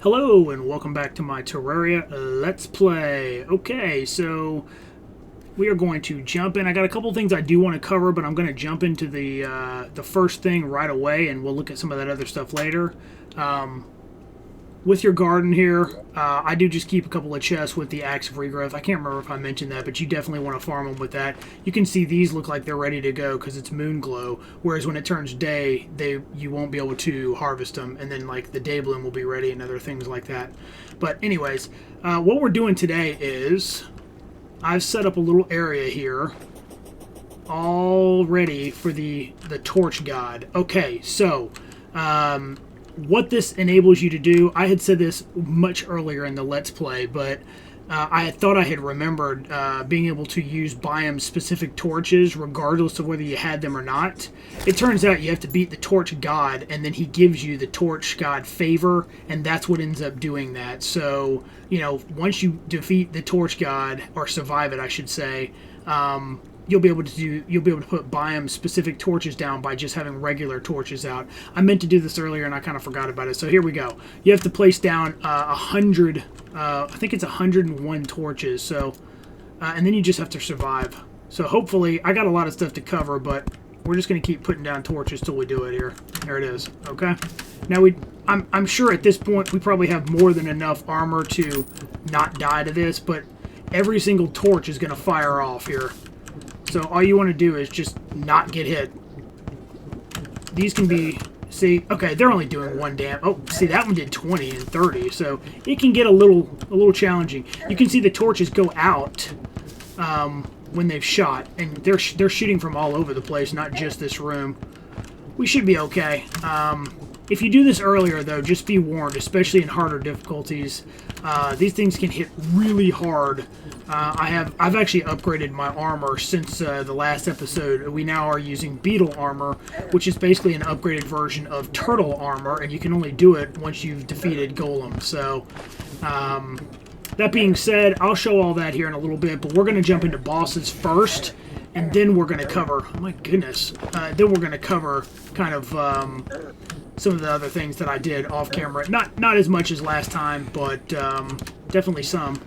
Hello and welcome back to my Terraria Let's Play. Okay, so we are going to jump in. I got a couple things I do want to cover, but I'm going to jump into the first thing right away, and we'll look at some of that other stuff later. With your garden here, I do just keep a couple of chests with the axe of regrowth. I can't remember if I mentioned that, but you definitely want to farm them with that. You can see these look like they're ready to go because it's moon glow, whereas when it turns day, you won't be able to harvest them, and then like the day bloom will be ready and other things like that. But anyways, what we're doing today is I've set up a little area here all ready for the torch god. Okay, so what this enables you to do, I had said this much earlier in the Let's Play, but I thought I had remembered being able to use biome-specific torches regardless of whether you had them or not. It turns out you have to beat the torch god, and then he gives you the torch god favor, and that's what ends up doing that. So, you know, once you defeat the torch god, or survive it, I should say, you'll be able to put biome-specific torches down by just having regular torches out. I meant to do this earlier and I kind of forgot about it. So here we go. You have to place down 100. I think it's 101 torches. So, and then you just have to survive. So hopefully, I got a lot of stuff to cover, but we're just going to keep putting down torches till we do it here. There it is. Okay. Now I'm sure at this point we probably have more than enough armor to not die to this, but every single torch is going to fire off here. So all you want to do is just not get hit. These can be, see, okay, they're only doing one damage. Oh, see, that one did 20 and 30, so it can get a little challenging. You can see the torches go out when they've shot, and they're shooting from all over the place, not just this room. We should be okay. If you do this earlier, though, just be warned, especially in harder difficulties. These things can hit really hard. I've actually upgraded my armor since the last episode. We now are using beetle armor, which is basically an upgraded version of turtle armor, and you can only do it once you've defeated golems. So, that being said, I'll show all that here in a little bit, but we're going to jump into bosses first, and then we're going to cover, oh my goodness, then we're going to cover kind of some of the other things that I did off camera. Not as much as last time, but definitely some.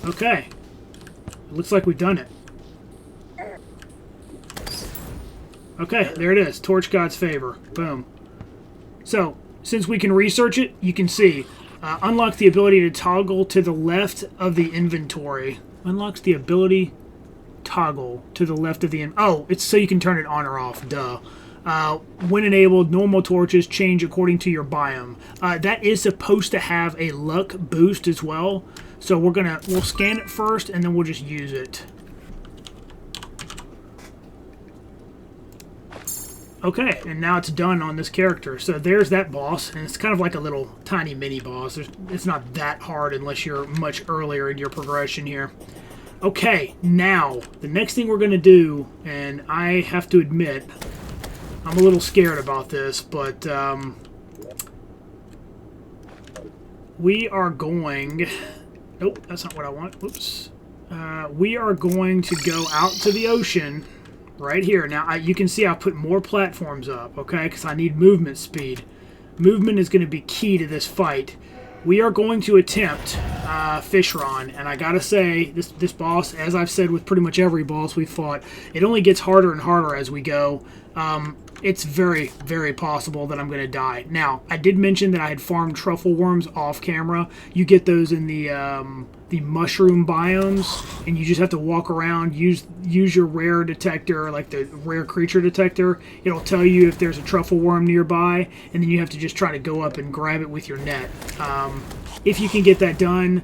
Okay. Looks like we've done it. Okay, there it is. Torch God's favor. Boom. So, since we can research it, you can see. Unlocks the ability to toggle to the left of the inventory. Unlocks the ability toggle to the left of the oh, it's so you can turn it on or off. Duh. When enabled, normal torches change according to your biome. That is supposed to have a luck boost as well. So we'll scan it first and then we'll just use it. Okay, and now it's done on this character. So there's that boss, and it's kind of like a little tiny mini boss. It's not that hard unless you're much earlier in your progression here. Okay, now, the next thing we're going to do, and I have to admit, I'm a little scared about this, but we are going... Nope, that's not what I want. Oops. We are going to go out to the ocean right here. Now, you can see I put more platforms up, okay, because I need movement speed. Movement is going to be key to this fight. We are going to attempt Fishron, and I gotta say, this boss, as I've said with pretty much every boss we've fought, it only gets harder and harder as we go. It's very, very possible that I'm going to die. Now, I did mention that I had farmed truffle worms off camera. You get those in the mushroom biomes, and you just have to walk around, use your rare detector, like the rare creature detector. It'll tell you if there's a truffle worm nearby, and then you have to just try to go up and grab it with your net. If you can get that done,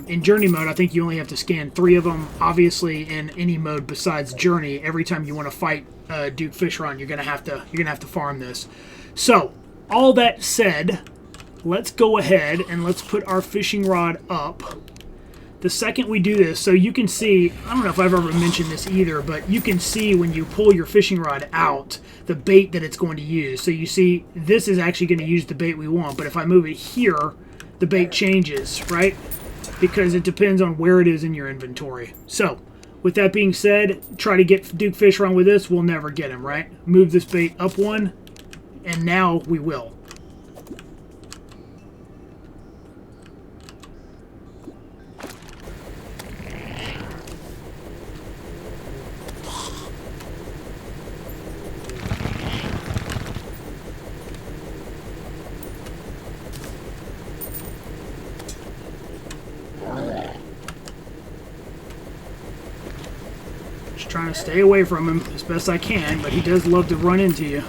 in Journey mode, I think you only have to scan 3 of them. Obviously, in any mode besides Journey, every time you want to fight Duke Fishron, you're gonna have to farm this. So, all that said, let's go ahead and let's put our fishing rod up. The second we do this, so you can see, I don't know if I've ever mentioned this either, but you can see when you pull your fishing rod out, the bait that it's going to use. So you see, this is actually going to use the bait we want, but if I move it here, the bait changes, right? Because it depends on where it is in your inventory. So, with that being said, try to get Duke Fishron with this, we'll never get him, right? Move this bait up one, and now we will. Just trying to stay away from him as best I can, but he does love to run into you.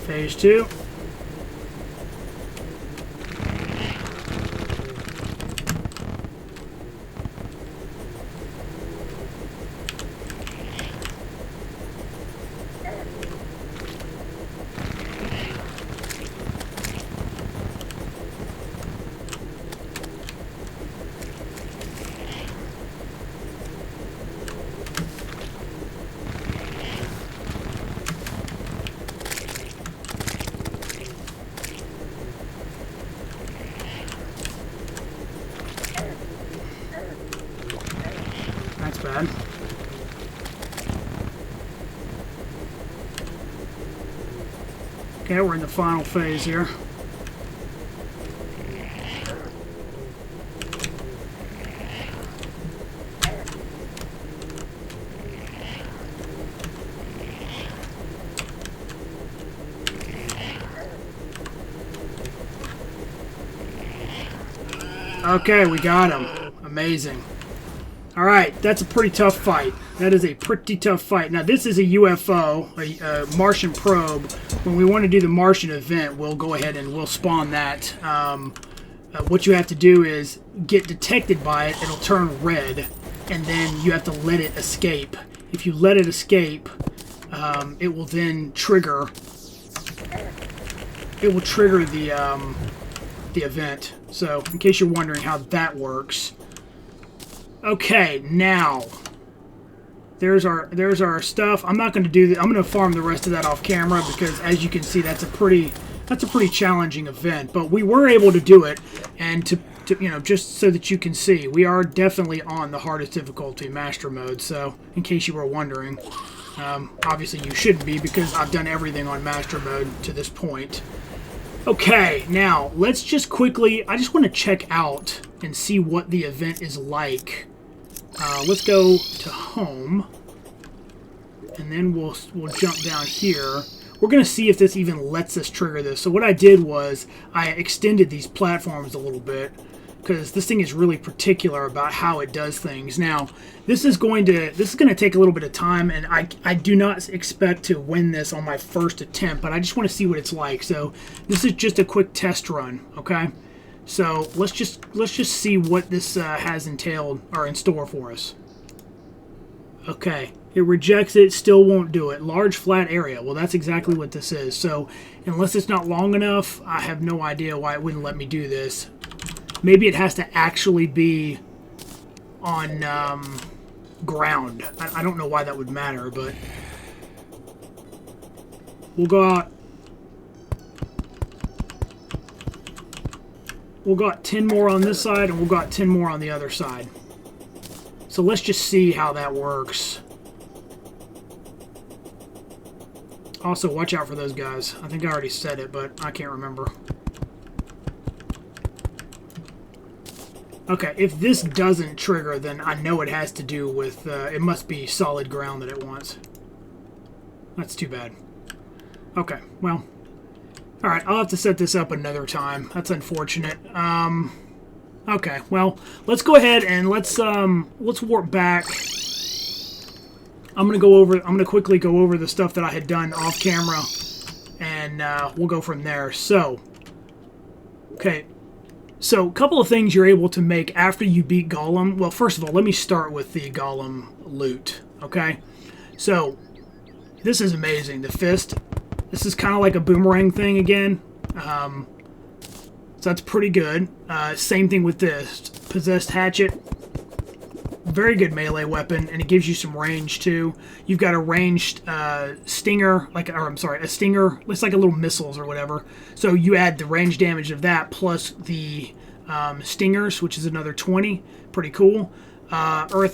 Phase 2. That's bad. Okay, we're in the final phase here. Okay, we got him. Amazing. Alright, that's a pretty tough fight. That is a pretty tough fight. Now, this is a UFO, a Martian probe. When we want to do the Martian event, we'll go ahead and we'll spawn that. What you have to do is get detected by it. It'll turn red, and then you have to let it escape. If you let it escape, it will then trigger. It will trigger the event. So, in case you're wondering how that works. Okay, now there's our stuff. I'm not going to do that. I'm going to farm the rest of that off camera because, as you can see, that's a pretty challenging event. But we were able to do it, and to you know, just so that you can see, we are definitely on the hardest difficulty, master mode. So, in case you were wondering, obviously you should be because I've done everything on master mode to this point. Okay, now let's just quickly. I just want to check out and see what the event is like. Let's go to home, and then we'll jump down here. We're going to see if this even lets us trigger this. So what I did was I extended these platforms a little bit because this thing is really particular about how it does things. Now, this is going to take a little bit of time, and I do not expect to win this on my first attempt, but I just want to see what it's like. So this is just a quick test run, okay? So let's just see what this has entailed or in store for us. Okay, it rejects it, still won't do it. Large flat area. Well, that's exactly what this is. So unless it's not long enough, I have no idea why it wouldn't let me do this. Maybe it has to actually be on ground. I don't know why that would matter, but we'll go out. We'll got 10 more on this side, and we'll got 10 more on the other side. So let's just see how that works. Also, watch out for those guys. I think I already said it, but I can't remember. Okay, if this doesn't trigger, then I know it has to do with... it must be solid ground that it wants. That's too bad. Okay, well... Alright, I'll have to set this up another time. That's unfortunate. Okay, well, let's go ahead and let's warp back. I'm gonna quickly go over the stuff that I had done off camera, and we'll go from there. So, okay, so a couple of things you're able to make after you beat Golem. Well, first of all, let me start with the Golem loot. Okay, so this is amazing. The fist. This is kind of like a boomerang thing again. So that's pretty good. Same thing with this. Possessed Hatchet. Very good melee weapon, and it gives you some range too. You've got a ranged stinger, a stinger. It's like a little missiles or whatever. So you add the range damage of that plus the stingers, which is another 20. Pretty cool. Earth.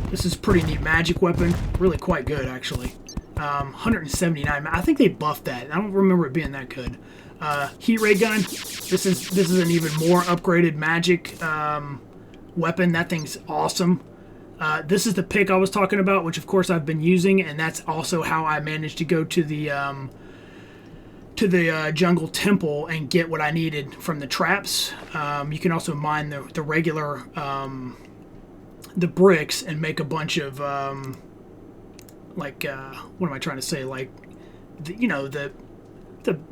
This is pretty neat magic weapon. Really quite good, actually. 179. I think they buffed that. I don't remember it being that good. Heat ray gun. This is an even more upgraded magic weapon. That thing's awesome. This is the pick I was talking about, which of course I've been using, and that's also how I managed to go to the jungle temple and get what I needed from the traps. You can also mine the regular the bricks and make a bunch of what am I trying to say? Like the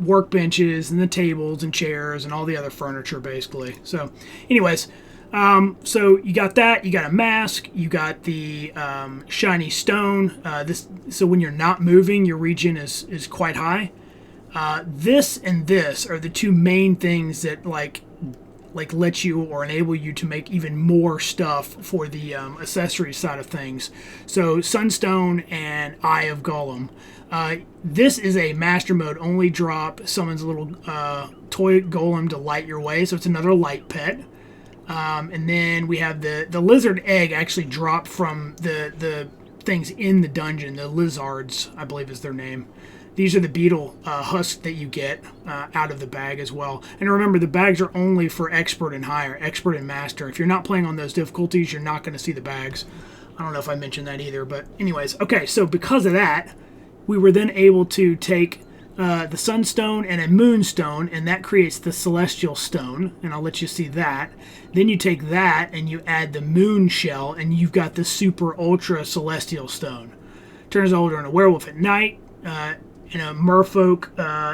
workbenches and the tables and chairs and all the other furniture, basically. So, anyways. So you got that, you got a mask, you got the shiny stone. So when you're not moving, your regen is quite high. This and this are the two main things that like let you or enable you to make even more stuff for the accessory side of things. So Sunstone and Eye of Golem. This is a master mode only drop. Summons a little toy golem to light your way. So it's another light pet. And then we have the lizard egg actually dropped from the things in the dungeon. The lizards, I believe is their name. These are the beetle husks that you get out of the bag as well. And remember, the bags are only for expert and higher, expert and master. If you're not playing on those difficulties, you're not going to see the bags. I don't know if I mentioned that either, but anyways. Okay, so because of that, we were then able to take the sunstone and a moonstone, and that creates the celestial stone, and I'll let you see that. Then you take that and you add the moon shell, and you've got the super ultra celestial stone. Turns older in a werewolf at night, in a merfolk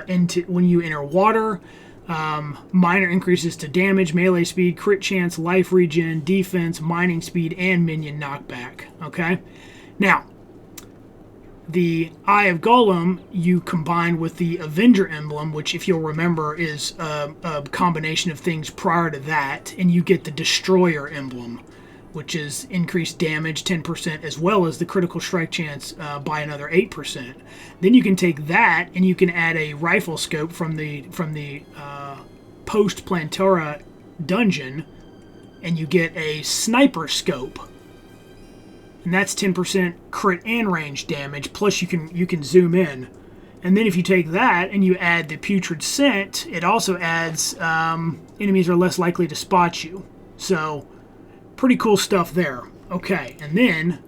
into when you enter water. Minor increases to damage, melee speed, crit chance, life regen, defense, mining speed, and minion knockback. Okay, now the Eye of Golem you combine with the Avenger emblem, which, if you'll remember, is a combination of things prior to that, and you get the Destroyer emblem, which is increased damage 10% as well as the critical strike chance by another 8%. Then you can take that and you can add a rifle scope from the post Plantera dungeon, and you get a sniper scope. And that's 10% crit and range damage, plus you can zoom in. And then if you take that and you add the putrid scent, it also adds enemies are less likely to spot you. So, pretty cool stuff there. Okay, and then,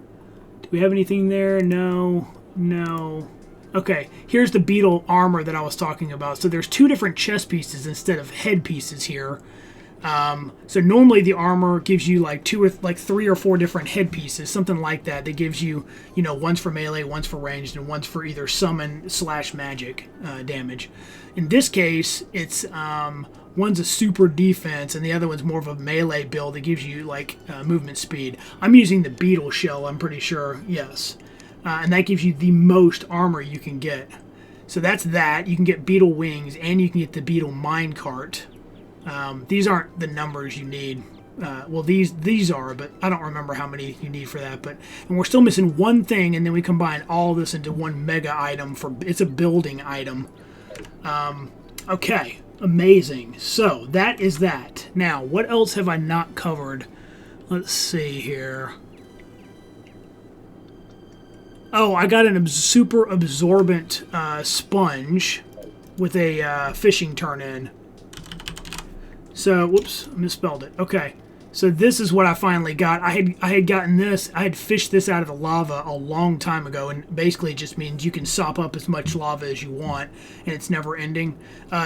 do we have anything there? No. Okay, here's the beetle armor that I was talking about. So there's two different chest pieces instead of head pieces here. So normally the armor gives you like 3 or 4 different head pieces, something like that. That gives you, one's for melee, one's for ranged, and one's for either summon / magic damage. In this case, it's one's a super defense, and the other one's more of a melee build that gives you movement speed. I'm using the beetle shell, I'm pretty sure, yes, and that gives you the most armor you can get. So that's that. You can get beetle wings, and you can get the beetle minecart. These aren't the numbers you need. Well, these are, but I don't remember how many you need for that. And we're still missing one thing, and then we combine all this into one mega item. It's a building item. Okay, amazing. So that is that. Now, what else have I not covered? Let's see here. Oh, I got a super absorbent sponge with a fishing turn-in. So, whoops, I misspelled it. Okay, so this is what I finally got. I had gotten this. I had fished this out of the lava a long time ago, and basically it just means you can sop up as much lava as you want, and it's never ending.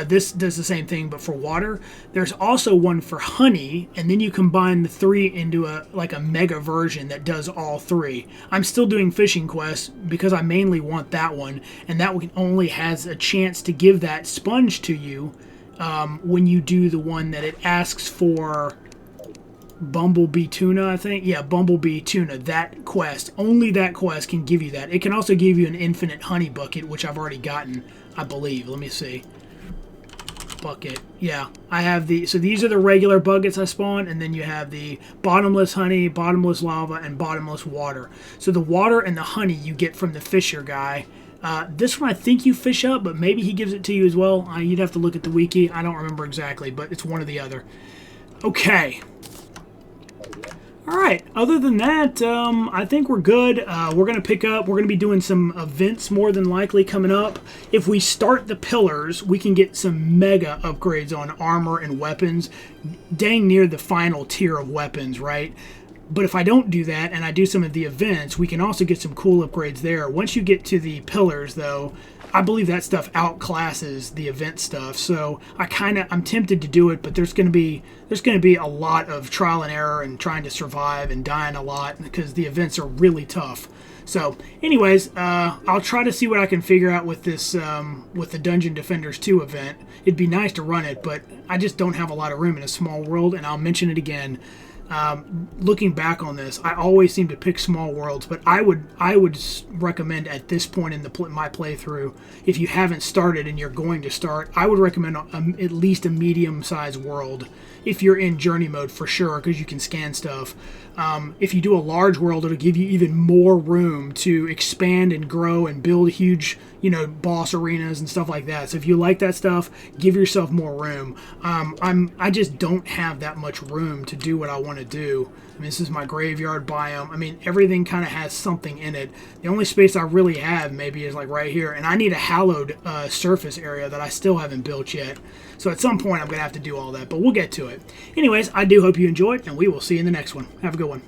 This does the same thing, but for water. There's also one for honey, and then you combine the 3 into a mega version that does all 3. I'm still doing fishing quests because I mainly want that one, and that one only has a chance to give that sponge to you when you do the one that it asks for. Bumblebee tuna, I think. Yeah, bumblebee tuna. That quest. Only that quest can give you that. It can also give you an infinite honey bucket, which I've already gotten, I believe. Let me see. Bucket. Yeah, I have the... So these are the regular buckets I spawn, and then you have the bottomless honey, bottomless lava, and bottomless water. So the water and the honey you get from the fisher guy. This one I think you fish up, but maybe he gives it to you as well. You'd have to look at the wiki. I don't remember exactly, but it's one or the other. Okay. All right. Other than that, I think we're good. We're going to pick up. We're going to be doing some events more than likely coming up. If we start the pillars, we can get some mega upgrades on armor and weapons, dang near the final tier of weapons, right? But if I don't do that and I do some of the events, we can also get some cool upgrades there. Once you get to the pillars, though, I believe that stuff outclasses the event stuff. So I'm tempted to do it, but there's going to be a lot of trial and error and trying to survive and dying a lot because the events are really tough. So, anyways, I'll try to see what I can figure out with this with the Dungeon Defenders 2 event. It'd be nice to run it, but I just don't have a lot of room in a small world, and I'll mention it again. Looking back on this, I always seem to pick small worlds, but I would recommend at this point in my playthrough, if you haven't started and you're going to start, I would recommend at least a medium-sized world if you're in journey mode for sure, because you can scan stuff. If you do a large world, it'll give you even more room to expand and grow and build huge, boss arenas and stuff like that. So if you like that stuff, give yourself more room. I just don't have that much room to do what I want to do. I mean, this is my graveyard biome. I mean, everything kind of has something in it. The only space I really have maybe is like right here, and I need a hallowed surface area that I still haven't built yet. So at some point I'm going to have to do all that, but we'll get to it. Anyways, I do hope you enjoyed, and we will see you in the next one. Have a good one.